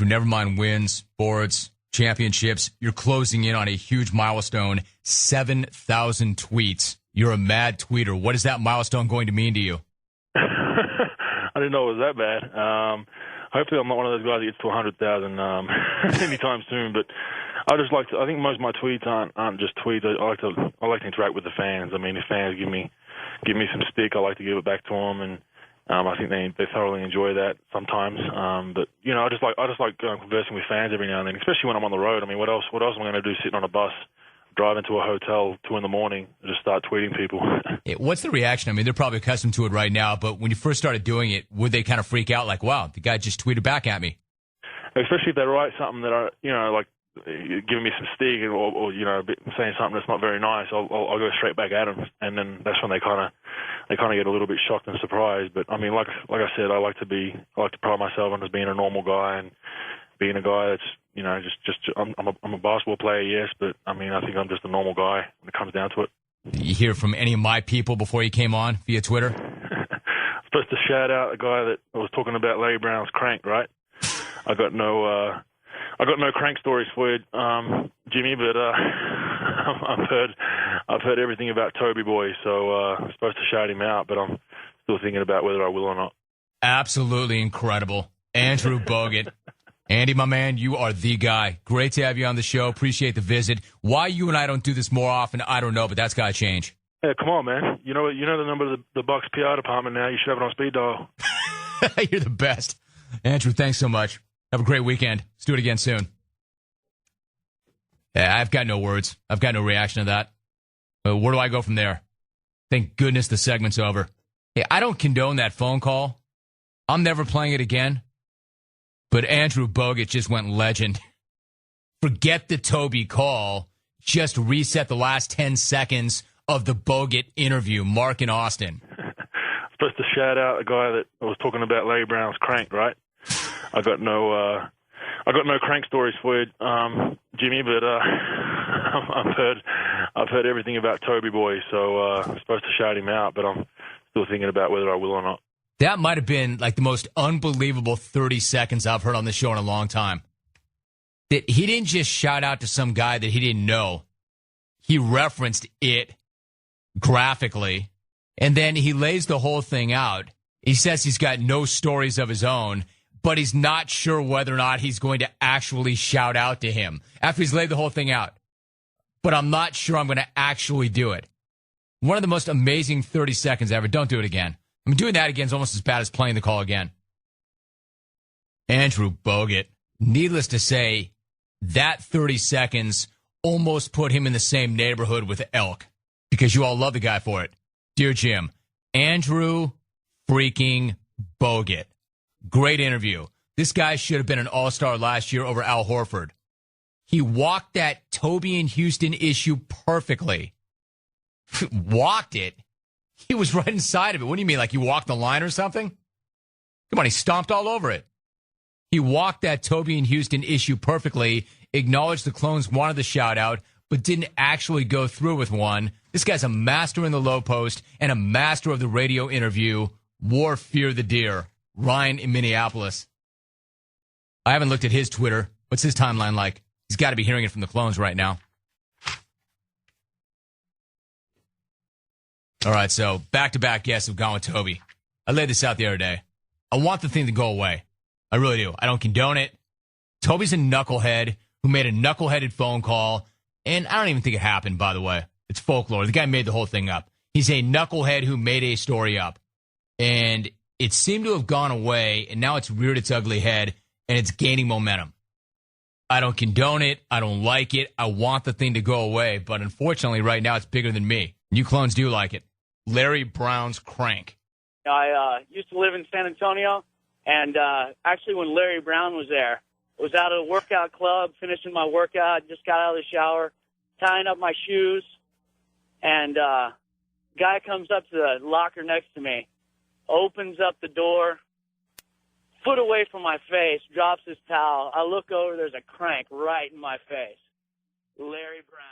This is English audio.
Never mind wins, boards, championships. You're closing in on a huge milestone, 7,000 tweets. You're a mad tweeter. What is that milestone going to mean to you? I didn't know it was that bad. Hopefully I'm not one of those guys that gets to 100,000 anytime soon. But I think most of my tweets aren't just tweets. I like to interact with the fans. I mean, if fans give me some stick, I like to give it back to them, and I think they thoroughly enjoy that sometimes. But you know, I just like conversing with fans every now and then, especially when I'm on the road. I mean, what else am I going to do sitting on a bus, driving to a hotel 2 a.m, and just start tweeting people? What's the reaction? I mean, they're probably accustomed to it right now, but when you first started doing it, would they kind of freak out like, wow, the guy just tweeted back at me? Especially if they write something that like giving me some stick or saying something that's not very nice, I'll go straight back at them, and then that's when they kind of get a little bit shocked and surprised. But I mean, like I said, I like to pride myself on just being a normal guy and being a guy that's I'm a basketball player, yes, but I mean, I think I'm just a normal guy when it comes down to it. Did you hear from any of my people before you came on via Twitter? I'm supposed to shout out a guy that was talking about Larry Brown's crank, right? I got no crank stories for you, Jimmy, but I've heard everything about Toby Boy, so I'm supposed to shout him out, but I'm still thinking about whether I will or not. Absolutely incredible. Andrew Bogut. Andy, my man, you are the guy. Great to have you on the show. Appreciate the visit. Why you and I don't do this more often, I don't know, but that's got to change. Yeah, come on, man. You know the number of the Bucks PR department now. You should have it on speed dial. You're the best. Andrew, thanks so much. Have a great weekend. Let's do it again soon. Yeah, I've got no words. I've got no reaction to that. Where do I go from there? Thank goodness the segment's over. Hey, I don't condone that phone call. I'm never playing it again. But Andrew Bogut just went legend. Forget the Toby call. Just reset the last 10 seconds of the Bogut interview. Mark in Austin. Supposed to shout out a guy that was talking about Larry Brown's crank, right? I got no crank stories for you, Jimmy, but I've heard everything about Toby Boy, so I'm supposed to shout him out, but I'm still thinking about whether I will or not. That might have been like the most unbelievable 30 seconds I've heard on the show in a long time. That he didn't just shout out to some guy that he didn't know. He referenced it graphically, and then he lays the whole thing out. He says he's got no stories of his own, but he's not sure whether or not he's going to actually shout out to him after he's laid the whole thing out. But I'm not sure I'm going to actually do it. One of the most amazing 30 seconds ever. Don't do it again. I mean, doing that again is almost as bad as playing the call again. Andrew Bogut. Needless to say, that 30 seconds almost put him in the same neighborhood with Elk, because you all love the guy for it. Dear Jim, Andrew freaking Bogut. Great interview. This guy should have been an all-star last year over Al Horford. He walked that Toby and Houston issue perfectly. Walked it? He was right inside of it. What do you mean, like he walked the line or something? Come on, he stomped all over it. He walked that Toby and Houston issue perfectly, acknowledged the clones wanted the shout-out, but didn't actually go through with one. This guy's a master in the low post and a master of the radio interview. War, fear the deer. Ryan in Minneapolis. I haven't looked at his Twitter. What's his timeline like? He's got to be hearing it from the clones right now. All right, so back-to-back guests have gone with Toby. I laid this out the other day. I want the thing to go away. I really do. I don't condone it. Toby's a knucklehead who made a knuckleheaded phone call, and I don't even think it happened, by the way. It's folklore. The guy made the whole thing up. He's a knucklehead who made a story up, and it seemed to have gone away, and now it's reared its ugly head, and it's gaining momentum. I don't condone it. I don't like it. I want the thing to go away, but unfortunately right now it's bigger than me. You clones do like it. Larry Brown's crank. I used to live in San Antonio, and actually when Larry Brown was there, I was out at a workout club, finishing my workout, just got out of the shower, tying up my shoes, and guy comes up to the locker next to me, opens up the door, foot away from my face, drops his towel. I look over, there's a crank right in my face. Larry Brown.